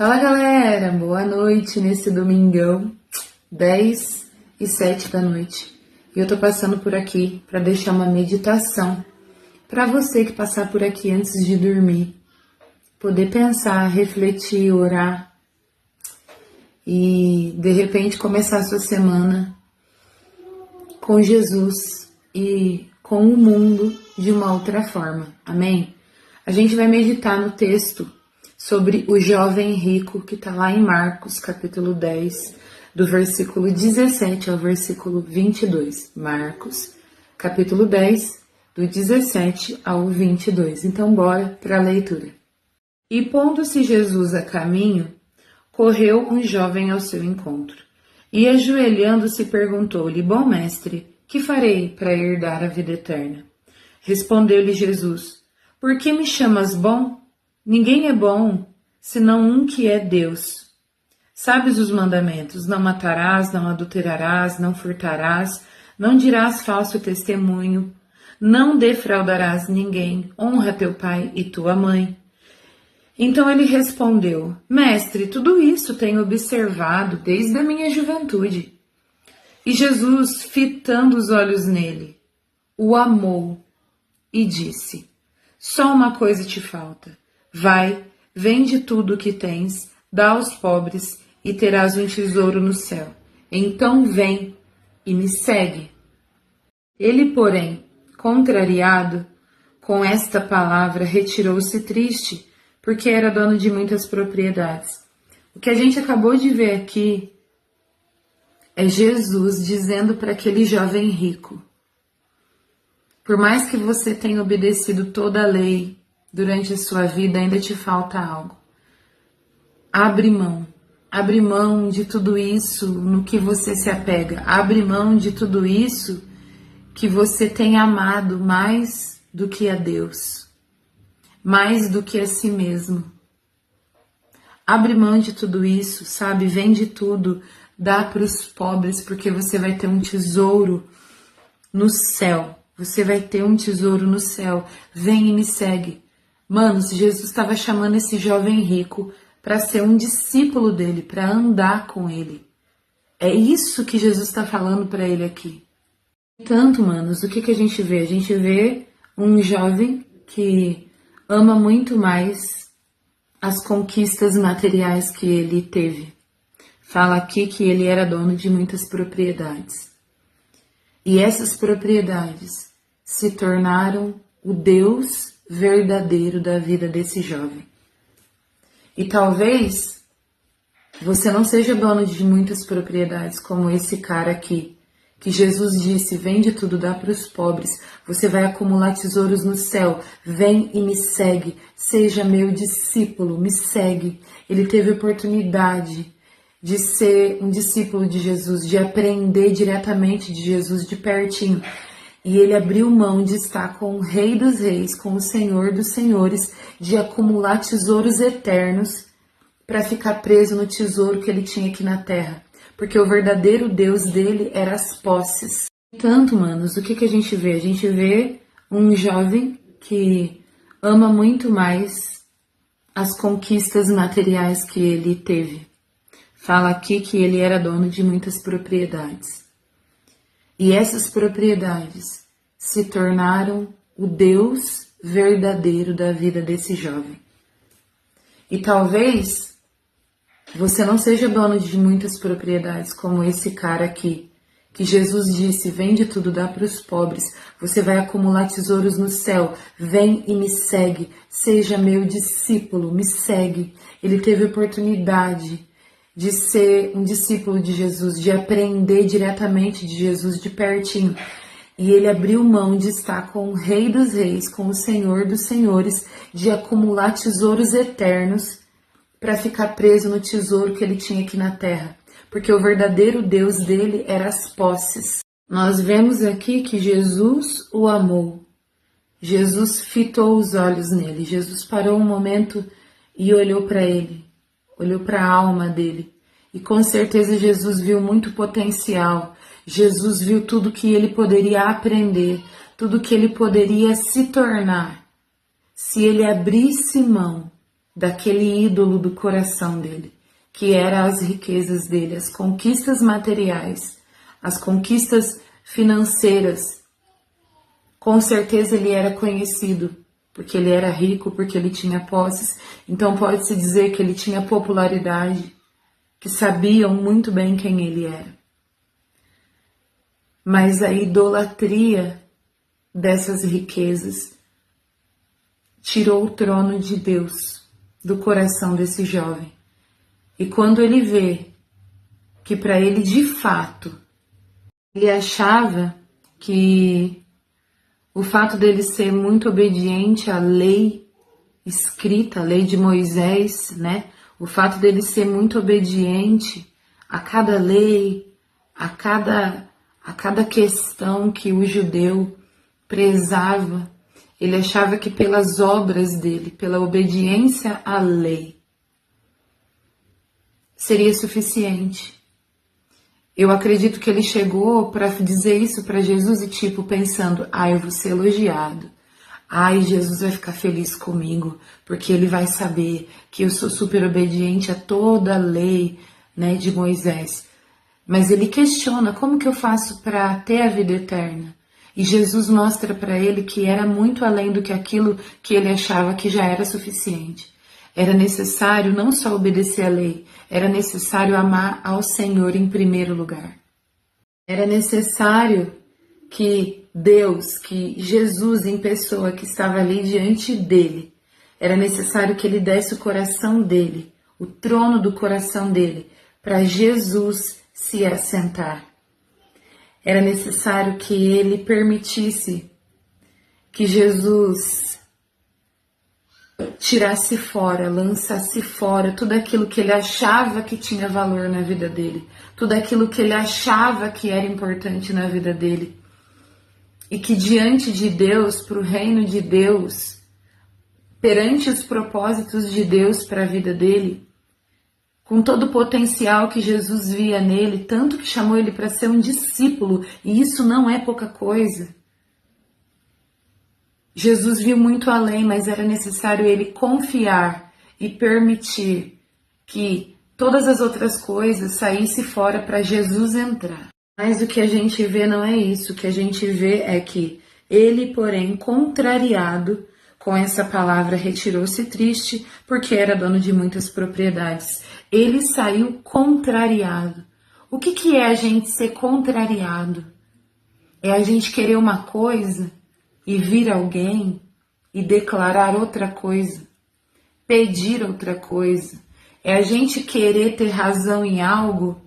Fala galera, boa noite nesse domingão, 10h07 da noite. E eu tô passando por aqui para deixar uma meditação para você que passar por aqui antes de dormir, poder pensar, refletir, orar e de repente começar a sua semana com Jesus e com o mundo de uma outra forma, amém? A gente vai meditar no texto sobre o jovem rico que está lá em Marcos, capítulo 10, do versículo 17 ao versículo 22. Marcos, capítulo 10, do 17 ao 22. Então, bora para a leitura. E pondo-se Jesus a caminho, correu um jovem ao seu encontro. E ajoelhando-se perguntou-lhe: Bom mestre, que farei para herdar a vida eterna? Respondeu-lhe Jesus: Por que me chamas bom? Ninguém é bom, senão um que é Deus. Sabes os mandamentos: não matarás, não adulterarás, não furtarás, não dirás falso testemunho, não defraudarás ninguém, honra teu pai e tua mãe. Então ele respondeu: Mestre, tudo isso tenho observado desde a minha juventude. E Jesus, fitando os olhos nele, o amou e disse: Só uma coisa te falta. Vai, vende tudo o que tens, dá aos pobres e terás um tesouro no céu. Então vem e me segue. Ele, porém, contrariado com esta palavra, retirou-se triste, porque era dono de muitas propriedades. O que a gente acabou de ver aqui é Jesus dizendo para aquele jovem rico: por mais que você tenha obedecido toda a lei durante a sua vida, ainda te falta algo. Abre mão de tudo isso no que você se apega. Abre mão de tudo isso que você tem amado mais do que a Deus, mais do que a si mesmo. Abre mão de tudo isso, sabe? Vende tudo, dá para os pobres, porque você vai ter um tesouro no céu. Você vai ter um tesouro no céu. Vem e me segue. Mano, Jesus estava chamando esse jovem rico para ser um discípulo dele, para andar com ele. É isso que Jesus está falando para ele aqui. Tanto, manos, o que a gente vê? A gente vê um jovem que ama muito mais as conquistas materiais que ele teve. Fala aqui que ele era dono de muitas propriedades. E essas propriedades se tornaram o Deus verdadeiro da vida desse jovem. E talvez você não seja dono de muitas propriedades como esse cara aqui, que Jesus disse: vende tudo, dá para os pobres, você vai acumular tesouros no céu, vem e me segue, seja meu discípulo, me segue. Ele teve oportunidade de ser um discípulo de Jesus, de aprender diretamente de Jesus, de pertinho. E ele abriu mão de estar com o Rei dos Reis, com o Senhor dos Senhores, de acumular tesouros eternos para ficar preso no tesouro que ele tinha aqui na terra. Porque o verdadeiro Deus dele era as posses. Tanto, manos, o que a gente vê? A gente vê um jovem que ama muito mais as conquistas materiais que ele teve. Fala aqui que ele era dono de muitas propriedades. E essas propriedades se tornaram o Deus verdadeiro da vida desse jovem. E talvez você não seja dono de muitas propriedades como esse cara aqui, que Jesus disse: vende tudo, dá para os pobres, você vai acumular tesouros no céu, vem e me segue, seja meu discípulo, me segue. Ele teve oportunidade de ser um discípulo de Jesus, de aprender diretamente de Jesus, de pertinho. E ele abriu mão de estar com o Rei dos Reis, com o Senhor dos Senhores, de acumular tesouros eternos para ficar preso no tesouro que ele tinha aqui na terra. Porque o verdadeiro Deus dele era as posses. Nós vemos aqui que Jesus o amou. Jesus fitou os olhos nele. Jesus parou um momento e olhou para ele. Olhou para a alma dele. E com certeza Jesus viu muito potencial. Jesus viu tudo que ele poderia aprender, tudo que ele poderia se tornar, se ele abrisse mão daquele ídolo do coração dele, que eram as riquezas dele, as conquistas materiais, as conquistas financeiras. Com certeza ele era conhecido, porque ele era rico, porque ele tinha posses. Então pode-se dizer que ele tinha popularidade, que sabiam muito bem quem ele era. Mas a idolatria dessas riquezas tirou o trono de Deus do coração desse jovem. E quando ele vê que para ele de fato, ele achava que o fato dele ser muito obediente à lei escrita, a lei de Moisés, né? O fato dele ser muito obediente a cada lei, a cada questão que o judeu prezava, ele achava que pelas obras dele, pela obediência à lei, seria suficiente. Eu acredito que ele chegou para dizer isso para Jesus e tipo pensando, eu vou ser elogiado. Jesus vai ficar feliz comigo, porque ele vai saber que eu sou super obediente a toda a lei, né, de Moisés. Mas ele questiona, como que eu faço para ter a vida eterna? E Jesus mostra para ele que era muito além do que aquilo que ele achava que já era suficiente. Era necessário não só obedecer a lei, era necessário amar ao Senhor em primeiro lugar. Era necessário que Deus, que Jesus em pessoa que estava ali diante dele, era necessário que ele desse o coração dele, o trono do coração dele, para Jesus se assentar. Era necessário que ele permitisse que Jesus tirasse fora, lançasse fora tudo aquilo que ele achava que tinha valor na vida dele, tudo aquilo que ele achava que era importante na vida dele. E que diante de Deus, para o reino de Deus, perante os propósitos de Deus para a vida dele, com todo o potencial que Jesus via nele, tanto que chamou ele para ser um discípulo, e isso não é pouca coisa. Jesus viu muito além, mas era necessário ele confiar e permitir que todas as outras coisas saíssem fora para Jesus entrar. Mas o que a gente vê não é isso, o que a gente vê é que ele, porém, contrariado com essa palavra, retirou-se triste, porque era dono de muitas propriedades. Ele saiu contrariado. O que é a gente ser contrariado? É a gente querer uma coisa e vir alguém e declarar outra coisa, pedir outra coisa. É a gente querer ter razão em algo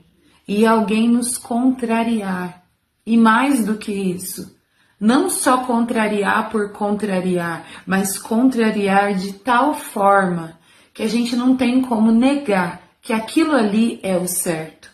e alguém nos contrariar. E mais do que isso, não só contrariar por contrariar, mas contrariar de tal forma que a gente não tem como negar que aquilo ali é o certo.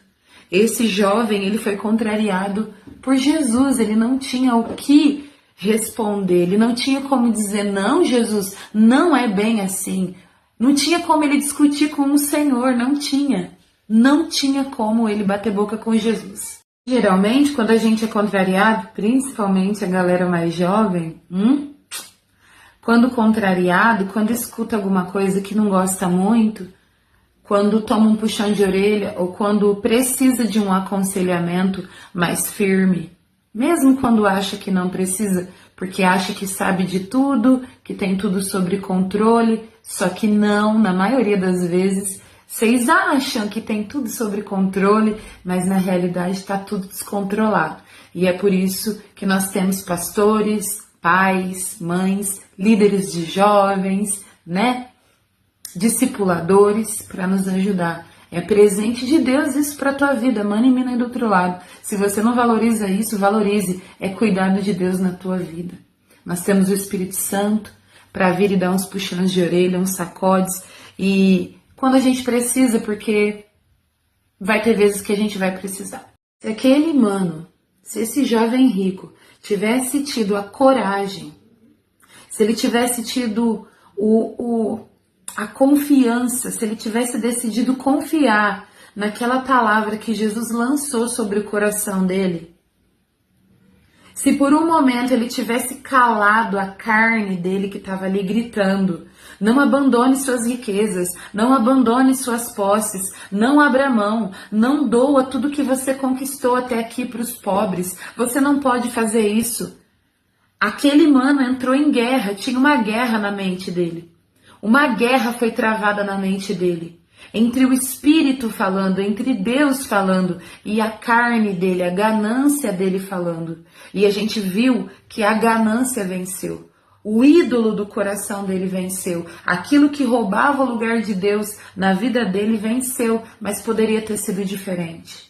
Esse jovem, ele foi contrariado por Jesus, ele não tinha o que responder, ele não tinha como dizer, não, Jesus, não é bem assim. Não tinha como ele discutir com o Senhor, não tinha como ele bater boca com Jesus. Geralmente, quando a gente é contrariado, principalmente a galera mais jovem, quando contrariado, quando escuta alguma coisa que não gosta muito, quando toma um puxão de orelha ou quando precisa de um aconselhamento mais firme, mesmo quando acha que não precisa, porque acha que sabe de tudo, que tem tudo sob controle, só que não, na maioria das vezes, vocês acham que tem tudo sob controle, mas na realidade está tudo descontrolado. E é por isso que nós temos pastores, pais, mães, líderes de jovens, né? Discipuladores para nos ajudar. É presente de Deus isso para a tua vida, mano e mina aí do outro lado. Se você não valoriza isso, valorize. É cuidado de Deus na tua vida. Nós temos o Espírito Santo para vir e dar uns puxões de orelha, uns sacodes. E quando a gente precisa, porque vai ter vezes que a gente vai precisar. Se aquele mano, se esse jovem rico tivesse tido a coragem, se ele tivesse tido a confiança, se ele tivesse decidido confiar naquela palavra que Jesus lançou sobre o coração dele, Se por um momento ele tivesse calado a carne dele que estava ali gritando, não abandone suas riquezas, não abandone suas posses, não abra mão, não doa tudo que você conquistou até aqui para os pobres, você não pode fazer isso. Aquele mano entrou em guerra, tinha uma guerra na mente dele. Uma guerra foi travada na mente dele. Entre o Espírito falando, entre Deus falando e a carne dele, a ganância dele falando. E a gente viu que a ganância venceu. O ídolo do coração dele venceu. Aquilo que roubava o lugar de Deus na vida dele venceu, mas poderia ter sido diferente.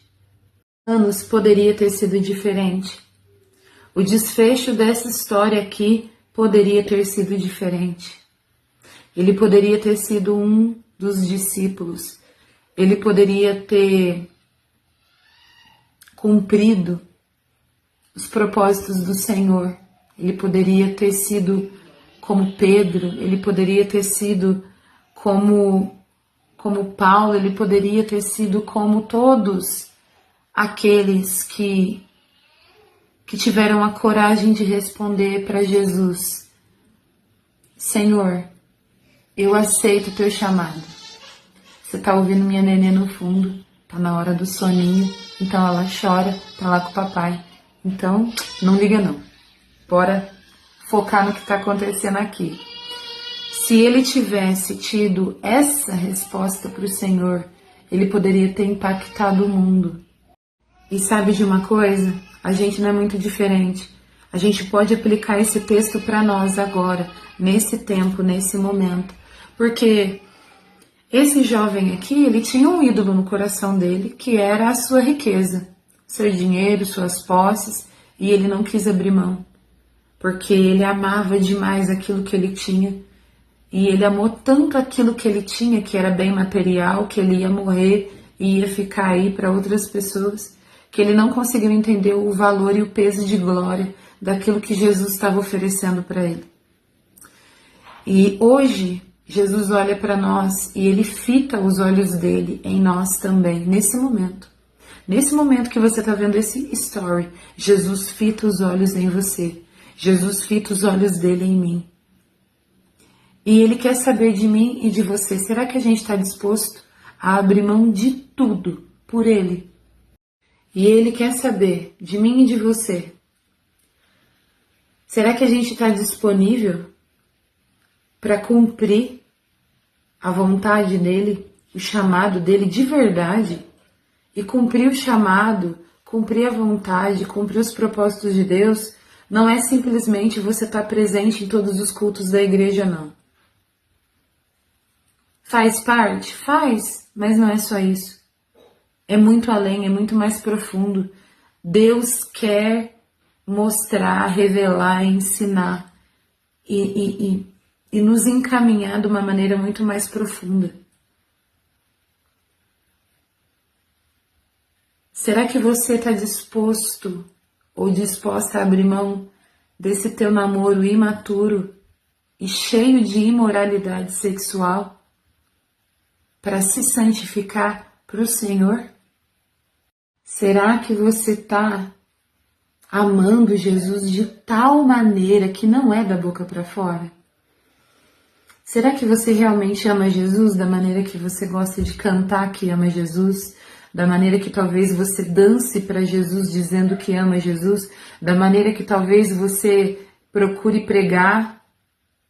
Anos poderia ter sido diferente. O desfecho dessa história aqui poderia ter sido diferente. Ele poderia ter sido um dos discípulos. Ele poderia ter cumprido os propósitos do Senhor. Ele poderia ter sido como Pedro, ele poderia ter sido como Paulo, ele poderia ter sido como todos aqueles que tiveram a coragem de responder para Jesus: Senhor, eu aceito o teu chamado. Você tá ouvindo minha nenê no fundo, tá na hora do soninho, então ela chora, tá lá com o papai. Então, não liga não. Bora focar no que tá acontecendo aqui. Se ele tivesse tido essa resposta para o Senhor, ele poderia ter impactado o mundo. E sabe de uma coisa? A gente não é muito diferente. A gente pode aplicar esse texto para nós agora, nesse tempo, nesse momento. Porque esse jovem aqui, ele tinha um ídolo no coração dele, que era a sua riqueza, seu dinheiro, suas posses, e ele não quis abrir mão, porque ele amava demais aquilo que ele tinha, e ele amou tanto aquilo que ele tinha, que era bem material, que ele ia morrer e ia ficar aí para outras pessoas, que ele não conseguiu entender o valor e o peso de glória daquilo que Jesus estava oferecendo para ele. E hoje, Jesus olha para nós e ele fita os olhos dele em nós também, nesse momento. Nesse momento que você está vendo esse story, Jesus fita os olhos em você. Jesus fita os olhos dele em mim. E ele quer saber de mim e de você. Será que a gente está disposto a abrir mão de tudo por ele? E ele quer saber de mim e de você. Será que a gente está disponível para cumprir a vontade dele, o chamado dele de verdade? E cumprir o chamado, cumprir a vontade, cumprir os propósitos de Deus, não é simplesmente você estar presente em todos os cultos da igreja, não. Faz parte? Faz, mas não é só isso. É muito além, é muito mais profundo. Deus quer mostrar, revelar, ensinar e nos encaminhar de uma maneira muito mais profunda. Será que você está disposto ou disposta a abrir mão desse teu namoro imaturo e cheio de imoralidade sexual para se santificar para o Senhor? Será que você está amando Jesus de tal maneira que não é da boca para fora? Será que você realmente ama Jesus da maneira que você gosta de cantar que ama Jesus? Da maneira que talvez você dance para Jesus dizendo que ama Jesus? Da maneira que talvez você procure pregar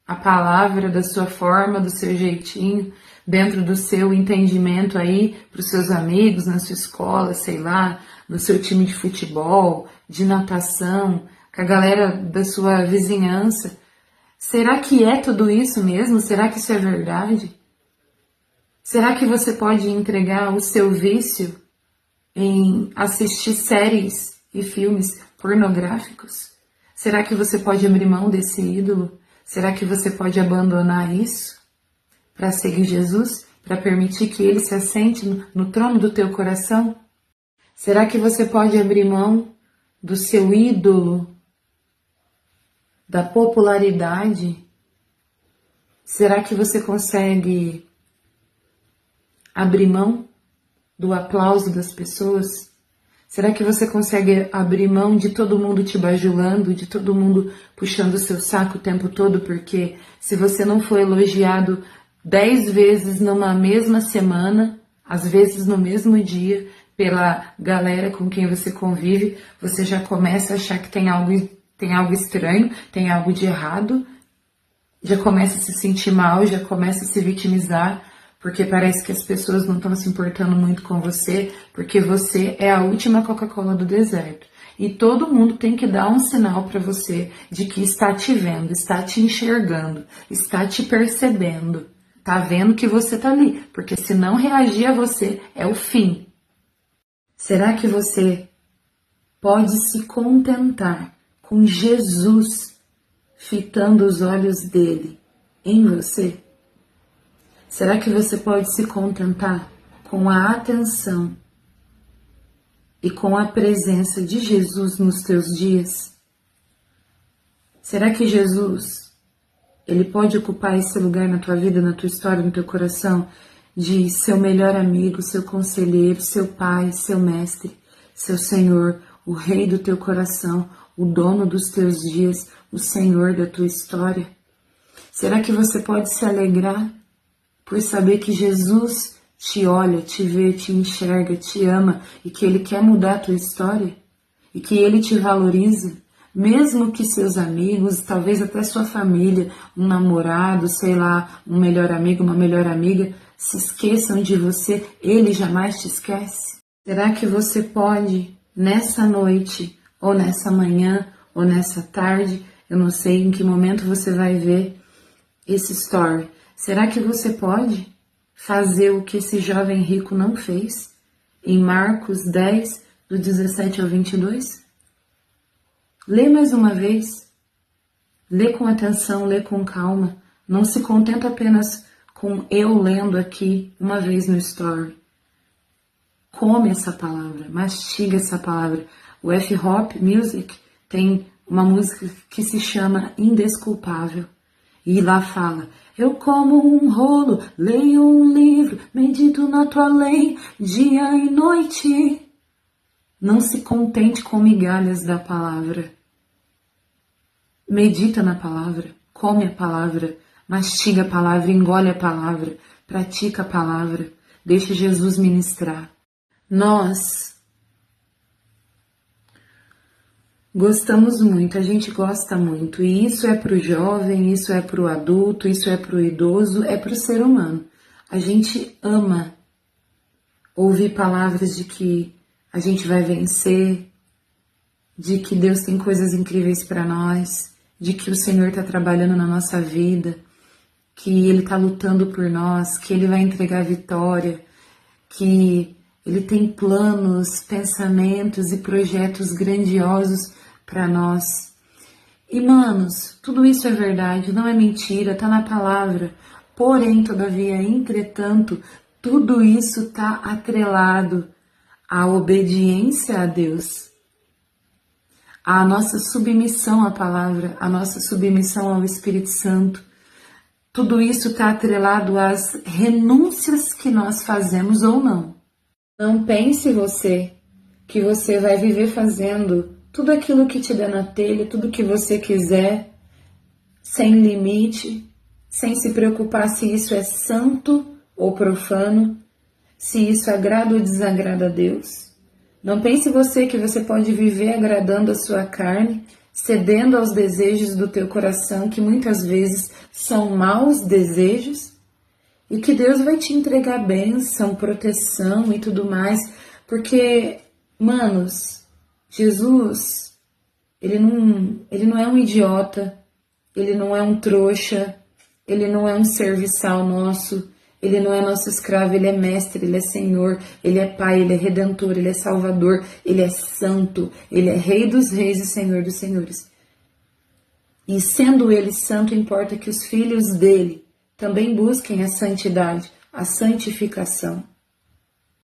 a palavra da sua forma, do seu jeitinho, dentro do seu entendimento aí, para os seus amigos, na sua escola, sei lá, no seu time de futebol, de natação, com a galera da sua vizinhança? Será que é tudo isso mesmo? Será que isso é verdade? Será que você pode entregar o seu vício em assistir séries e filmes pornográficos? Será que você pode abrir mão desse ídolo? Será que você pode abandonar isso para seguir Jesus? Para permitir que ele se assente no trono do teu coração? Será que você pode abrir mão do seu ídolo, da popularidade? Será que você consegue abrir mão do aplauso das pessoas? Será que você consegue abrir mão de todo mundo te bajulando, de todo mundo puxando o seu saco o tempo todo? Porque se você não for elogiado 10 vezes numa mesma semana, às vezes no mesmo dia, pela galera com quem você convive, você já começa a achar que tem algo estranho, tem algo de errado, já começa a se sentir mal, já começa a se vitimizar, porque parece que as pessoas não estão se importando muito com você, porque você é a última Coca-Cola do deserto. E todo mundo tem que dar um sinal para você de que está te vendo, está te enxergando, está te percebendo, está vendo que você está ali, porque se não reagir a você, é o fim. Será que você pode se contentar com Jesus fitando os olhos dele em você? Será que você pode se contentar com a atenção e com a presença de Jesus nos teus dias? Será que Jesus, ele pode ocupar esse lugar na tua vida, na tua história, no teu coração, de seu melhor amigo, seu conselheiro, seu pai, seu mestre, seu Senhor, o rei do teu coração, o dono dos teus dias, o Senhor da tua história? Será que você pode se alegrar por saber que Jesus te olha, te vê, te enxerga, te ama e que Ele quer mudar a tua história? E que Ele te valoriza? Mesmo que seus amigos, talvez até sua família, um namorado, sei lá, um melhor amigo, uma melhor amiga, se esqueçam de você, Ele jamais te esquece. Será que você pode, nessa noite, ou nessa manhã, ou nessa tarde, eu não sei em que momento você vai ver esse story, será que você pode fazer o que esse jovem rico não fez? Em Marcos 10, do 17 ao 22? Lê mais uma vez. Lê com atenção, lê com calma. Não se contenta apenas com eu lendo aqui uma vez no story. Come essa palavra, mastiga essa palavra. O F-Hop Music tem uma música que se chama Indesculpável. E lá fala: eu como um rolo, leio um livro, medito na tua lei, dia e noite. Não se contente com migalhas da palavra. Medita na palavra, come a palavra, mastiga a palavra, engole a palavra, pratica a palavra, deixa Jesus ministrar. Nós gostamos muito, a gente gosta muito, e isso é para o jovem, isso é para o adulto, isso é para o idoso, é para o ser humano. A gente ama ouvir palavras de que a gente vai vencer, de que Deus tem coisas incríveis para nós, de que o Senhor está trabalhando na nossa vida, que Ele está lutando por nós, que Ele vai entregar vitória, que Ele tem planos, pensamentos e projetos grandiosos para nós. E, manos, tudo isso é verdade, não é mentira, está na palavra. Porém, todavia, entretanto, tudo isso está atrelado à obediência a Deus, à nossa submissão à palavra, à nossa submissão ao Espírito Santo. Tudo isso está atrelado às renúncias que nós fazemos ou não. Não pense você que você vai viver fazendo tudo aquilo que te der na telha, tudo que você quiser, sem limite, sem se preocupar se isso é santo ou profano, se isso agrada ou desagrada a Deus. Não pense você que você pode viver agradando a sua carne, cedendo aos desejos do teu coração, que muitas vezes são maus desejos, e que Deus vai te entregar bênção, proteção e tudo mais, porque, manos, Jesus, ele não é um idiota, ele não é um trouxa, ele não é um serviçal nosso, ele não é nosso escravo, ele é mestre, ele é Senhor, ele é Pai, ele é Redentor, ele é Salvador, ele é Santo, ele é Rei dos Reis e Senhor dos Senhores. E sendo ele santo, importa que os filhos dele também busquem a santidade, a santificação.